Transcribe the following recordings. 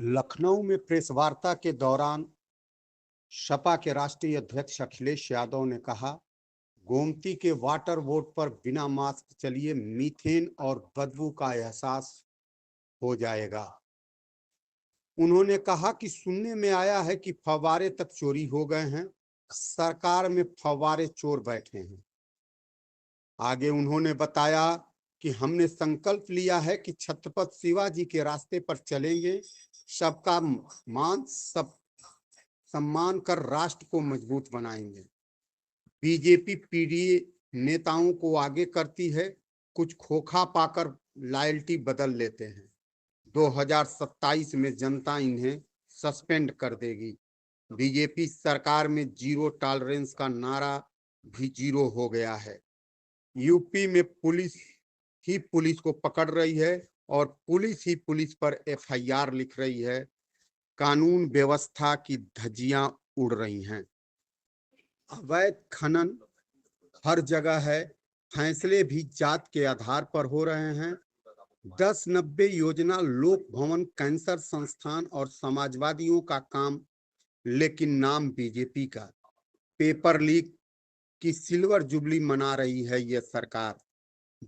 लखनऊ में प्रेस वार्ता के दौरान सपा के राष्ट्रीय अध्यक्ष अखिलेश यादव ने कहा, गोमती के वाटर बोर्ड पर बिना मास्क चलिए, मीथेन और बदबू का एहसास हो जाएगा। उन्होंने कहा कि सुनने में आया है कि फव्वारे तक चोरी हो गए हैं, सरकार में फव्वारे चोर बैठे हैं। आगे उन्होंने बताया कि हमने संकल्प लिया है कि छत्रपति शिवाजी के रास्ते पर चलेंगे, सबका मान सब सम्मान कर राष्ट्र को मजबूत बनाएंगे। बीजेपी पीडीए नेताओं को आगे करती है, कुछ खोखा पाकर लॉयल्टी बदल लेते हैं। 2027 में जनता इन्हें सस्पेंड कर देगी। बीजेपी सरकार में जीरो टॉलरेंस का नारा भी जीरो हो गया है। यूपी में पुलिस ही पुलिस को पकड़ रही है और पुलिस ही पुलिस पर एफआईआर लिख रही है। कानून व्यवस्था की धज्जियां उड़ रही हैं। अवैध खनन हर जगह है, फैसले भी जात के आधार पर हो रहे हैं। 10-90 योजना, लोक भवन, कैंसर संस्थान और समाजवादियों का काम, लेकिन नाम बीजेपी का। पेपर लीक की सिल्वर जुबली मना रही है यह सरकार।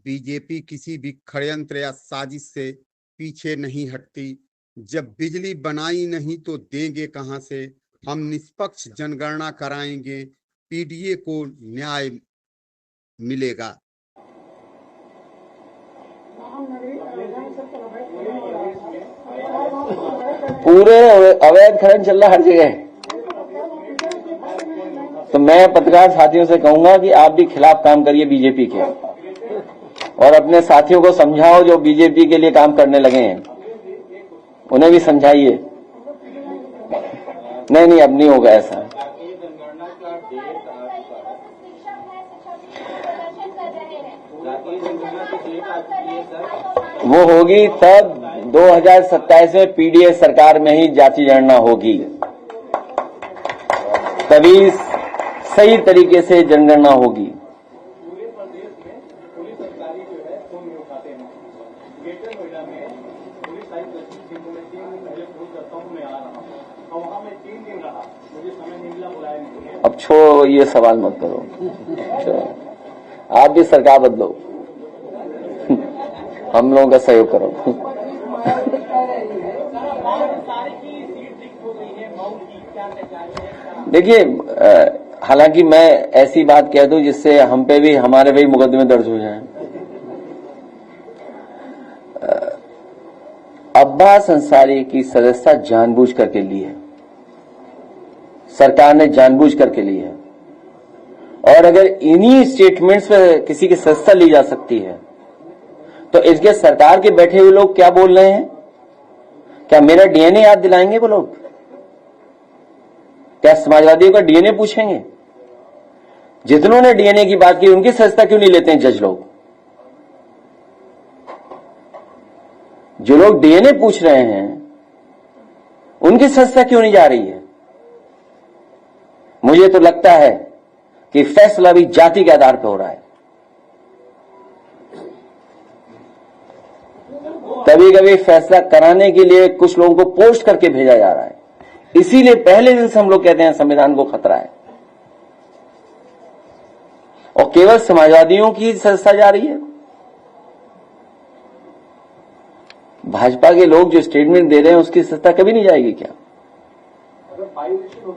बीजेपी किसी भी षड्यंत्र या साजिश से पीछे नहीं हटती। जब बिजली बनाई नहीं तो देंगे कहां से, हम निष्पक्ष जनगणना कराएंगे, पीडीए को न्याय मिलेगा। पूरे अवैध खनन चल रहा हर जगह। तो मैं पत्रकार साथियों से कहूंगा कि आप भी खिलाफ काम करिए बीजेपी के, और अपने साथियों को समझाओ जो बीजेपी के लिए काम करने लगे हैं, उन्हें भी समझाइए। नहीं, अब नहीं होगा ऐसा। वो होगी तब 2027 में पीडीए सरकार में ही जाति जनगणना होगी, तभी सही तरीके से जनगणना होगी। अब छोड़ो, ये सवाल मत करो। आप भी सरकार बदलो, हम लोगों का सहयोग करो। देखिए, हालांकि मैं ऐसी बात कह दूं जिससे हम पे भी, हमारे भी मुकदमे दर्ज हो जाएं। अब्बास अंसारी की सदस्यता जानबूझ करके ली है, सरकार ने जानबूझ करके ली है। और अगर इन्हीं स्टेटमेंट्स पे किसी की सदस्यता ली जा सकती है, तो इसके सरकार के बैठे हुए लोग क्या बोल रहे हैं? क्या मेरा डीएनए याद दिलाएंगे वो लोग? क्या समाजवादियों का डीएनए पूछेंगे? जितनों ने डीएनए की बात की, उनकी सदस्यता क्यों नहीं लेते हैं जज लोग? जो लोग डीएनए पूछ रहे हैं, उनकी सदस्यता क्यों नहीं जा रही है? मुझे तो लगता है कि फैसला भी जाति के आधार पर हो रहा है। कभी कभी फैसला कराने के लिए कुछ लोगों को पोस्ट करके भेजा जा रहा है, इसीलिए पहले दिन से हम लोग कहते हैं संविधान को खतरा है। और केवल समाजवादियों की सदस्यता जा रही है। भाजपा के लोग जो स्टेटमेंट दे रहे हैं, उसकी सदस्यता कभी नहीं जाएगी क्या? होता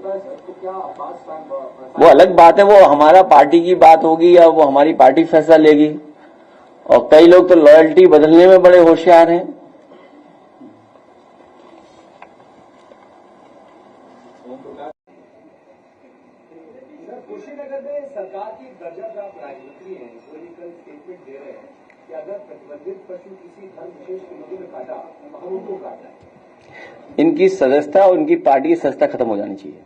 है सर, तो क्या वो अलग बात है, वो हमारा पार्टी की बात होगी या वो हमारी पार्टी फैसला लेगी। और कई लोग तो लॉयल्टी बदलने में बड़े होशियार हैं। कुशीनगर में सरकार की दर्जा प्राप्त राजमिस्त्री हैं, जो कल स्टेटमेंट दे रहे हैं कि अगर प्रतिबंधित पशु किसी धर्म विशेष के लोगों ने काटा तो हम उनको काटना है। इनकी सदस्यता और इनकी पार्टी की सदस्यता खत्म हो जानी चाहिए।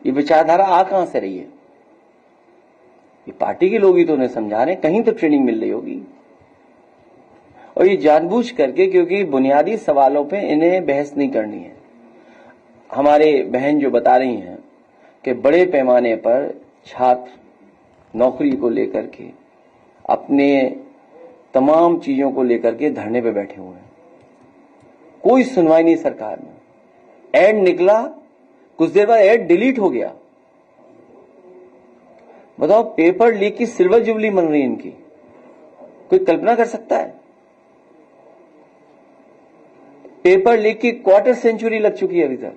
ये विचारधारा आ कहां से रही है? ये पार्टी के लोग ही तो उन्हें समझा रहे हैं, कहीं तो ट्रेनिंग मिल रही होगी। और ये जानबूझ करके, क्योंकि बुनियादी सवालों पे इन्हें बहस नहीं करनी है। हमारे बहन जो बता रही हैं कि बड़े पैमाने पर छात्र नौकरी को लेकर के, अपने तमाम चीजों को लेकर के धरने पे बैठे हुए हैं। कोई सुनवाई नहीं सरकार में। ऐड निकला, कुछ देर बाद ऐड डिलीट हो गया। बताओ, पेपर लीक की सिल्वर जुबली मन रही इनकी, कोई कल्पना कर सकता है? पेपर लीक की क्वार्टर सेंचुरी लग चुकी है अभी तक,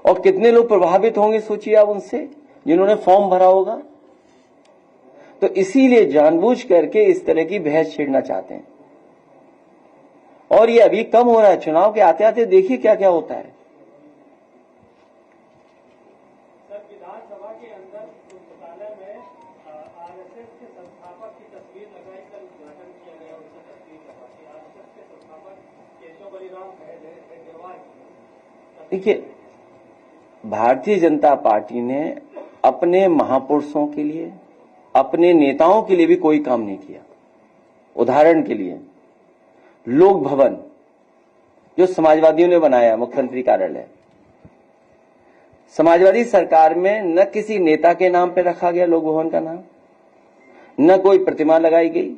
और कितने लोग प्रभावित होंगे सोचिए आप उनसे, जिन्होंने फॉर्म भरा होगा। तो इसीलिए जानबूझ करके इस तरह की बहस छेड़ना चाहते हैं, और ये अभी कम हो रहा है। चुनाव के आते आते देखिए क्या क्या होता है। सर, विधानसभा के अंदर पुस्तकालय में आरएसएस के संस्थापक की तस्वीर लगाई कर उद्घाटन किया गया, उसकी तस्वीर लगा के आरएसएस के संस्थापक केशव बलिराम हेडगेवार की। देखिए, भारतीय जनता पार्टी ने अपने महापुरुषों के लिए, अपने नेताओं के लिए भी कोई काम नहीं किया। उदाहरण के लिए लोक भवन जो समाजवादियों ने बनाया, मुख्यमंत्री कार्यालय, समाजवादी सरकार में न किसी नेता के नाम पे रखा गया लोक भवन का नाम, न कोई प्रतिमा लगाई गई,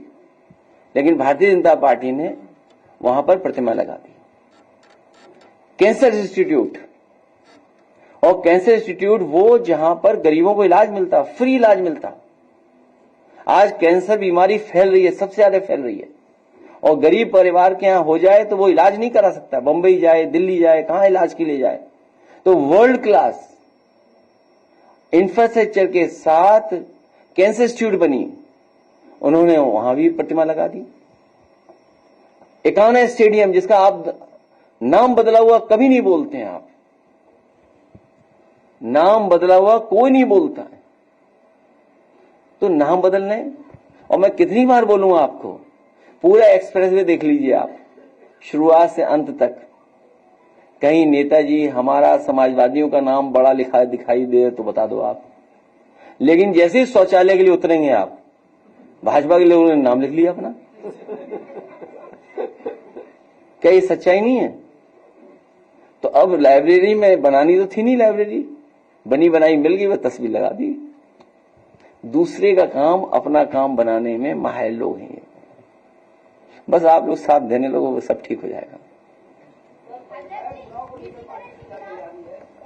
लेकिन भारतीय जनता पार्टी ने वहां पर प्रतिमा लगा दी। कैंसर इंस्टीट्यूट, और कैंसर इंस्टीट्यूट वो जहां पर गरीबों को इलाज मिलता, फ्री इलाज मिलता। आज कैंसर बीमारी फैल रही है, सबसे ज्यादा फैल रही है, और गरीब परिवार के यहां हो जाए तो वो इलाज नहीं करा सकता, बंबई जाए, दिल्ली जाए, कहां इलाज के लिए जाए। तो वर्ल्ड क्लास इंफ्रास्ट्रक्चर के साथ कैंसर इंस्टीट्यूट बनी, उन्होंने वहां भी प्रतिमा लगा दी। एकाना स्टेडियम, जिसका आप नाम बदला हुआ कभी नहीं बोलते हैं, आप नाम बदला हुआ कोई नहीं बोलता है, तो नाम बदलने, और मैं कितनी बार बोलूंगा आपको, पूरा एक्सप्रेसवे देख लीजिए आप, शुरुआत से अंत तक। कहीं नेताजी हमारा समाजवादियों का नाम बड़ा लिखा दिखाई दे तो बता दो आप, लेकिन जैसे ही शौचालय के लिए उतरेंगे आप, भाजपा के लोगों ने नाम लिख लिया अपना। क्या ये सच्चाई नहीं है? तो अब लाइब्रेरी में बनानी तो थी नहीं, लाइब्रेरी बनी बनाई मिल गई, वह तस्वीर लगा दी। दूसरे का काम अपना काम बनाने में माहिर लोग हैं। बस आप लोग साथ देने लोगों, सब ठीक हो जाएगा।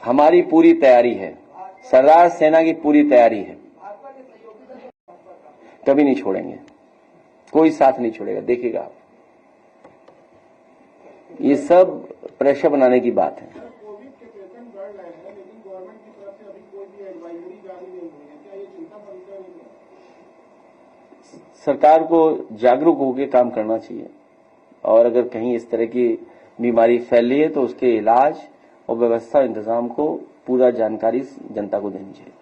हमारी पूरी तैयारी है, सरदार सेना की पूरी तैयारी है, कभी नहीं छोड़ेंगे, कोई साथ नहीं छोड़ेगा, देखिएगा आप। ये सब प्रेशर बनाने की बात है। कोविड के पेशेंट बढ़ रहे हैं, लेकिन गवर्नमेंट की तरफ से अभी कोई भी एडवाइजरी जारी नहीं हुई है, क्या ये चिंता का विषय नहीं है? सरकार को जागरूक होकर काम करना चाहिए, और अगर कहीं इस तरह की बीमारी फैल रही है तो उसके इलाज और व्यवस्था इंतजाम को पूरा जानकारी जनता को देनी चाहिए।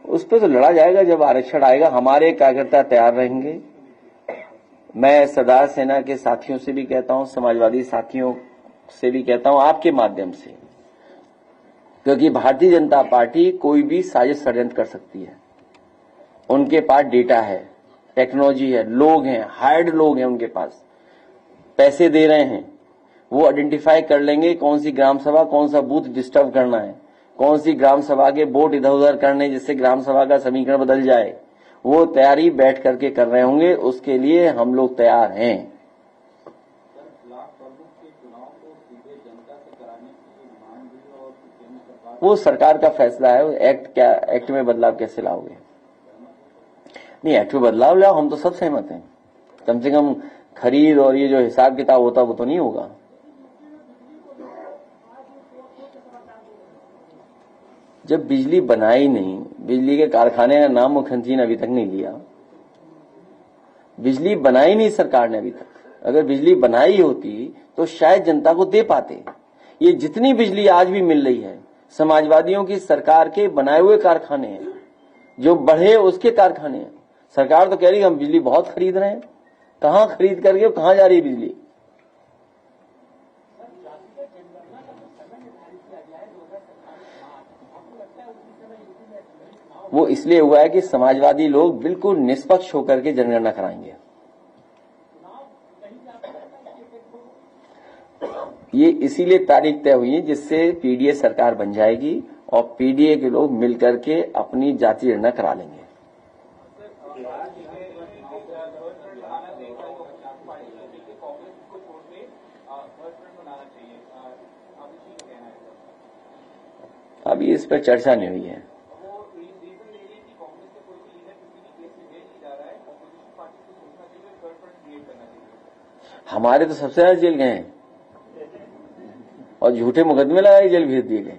उस पर तो लड़ा जाएगा जब आरक्षण आएगा। हमारे कार्यकर्ता तैयार रहेंगे। मैं सरदार सेना के साथियों से भी कहता हूं, समाजवादी साथियों से भी कहता हूं, आपके माध्यम से, क्योंकि भारतीय जनता पार्टी कोई भी साजिश षड्यंत्र कर सकती है। उनके पास डेटा है, टेक्नोलॉजी है, लोग हैं, हायर्ड लोग हैं उनके पास, पैसे दे रहे हैं, वो आइडेंटिफाई कर लेंगे कौन सी ग्राम सभा, कौन सा बूथ डिस्टर्ब करना है, कौन सी ग्राम सभा के वोट इधर उधर करने जिससे ग्राम सभा का समीकरण बदल जाए। वो तैयारी बैठ करके कर रहे होंगे, उसके लिए हम लोग तैयार हैं। वो सरकार का फैसला है। एक्ट में बदलाव कैसे लाओगे? नहीं, एक्ट में बदलाव लाओ, हम तो सब सहमत हैं। कम से कम खरीद और ये जो हिसाब किताब होता वो तो नहीं होगा। जब बिजली बनाई नहीं, बिजली के कारखाने का नाम मुख्यमंत्री ने अभी तक नहीं लिया, बिजली बनाई नहीं सरकार ने अभी तक। अगर बिजली बनाई होती तो शायद जनता को दे पाते। ये जितनी बिजली आज भी मिल रही है, समाजवादियों की सरकार के बनाए हुए कारखाने हैं, जो बढ़े उसके कारखाने हैं। सरकार तो कह रही है हम बिजली बहुत खरीद रहे हैं, कहां खरीद करके कहां जा रही है बिजली? वो इसलिए हुआ है कि समाजवादी लोग बिल्कुल निष्पक्ष होकर के जनगणना कराएंगे। ये इसीलिए तारीख तय हुई है जिससे पीडीए सरकार बन जाएगी और पीडीए के लोग मिलकर के अपनी जातीय जनगणना करा लेंगे। पार्टी मिलकर कांग्रेस को छोड़ के गवर्नमेंट बनाना चाहिए, आप इसी का कहना है? अभी इस पर चर्चा नहीं हुई है। वो रीजन ले रही है कि कांग्रेस का कोई लीडर किसी भी केस में जेल नहीं जा रहा है, अपोजिशन पार्टी को सोचना चाहिए, गवर्नमेंट क्रिएट करना चाहिए। हमारे तो सबसे ज्यादा जेल गए हैं और झूठे मुकदमे लगाए जेल भेज दिए गए,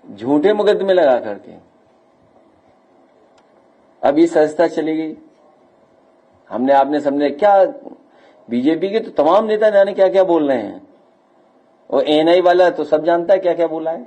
झूठे मुकदमे लगा करके। अब ये सजता चलेगी। हमने आपने समझे क्या, बीजेपी के तो तमाम नेता जाने क्या क्या बोल रहे हैं, और एनआई वाला तो सब जानता है क्या क्या बोला है।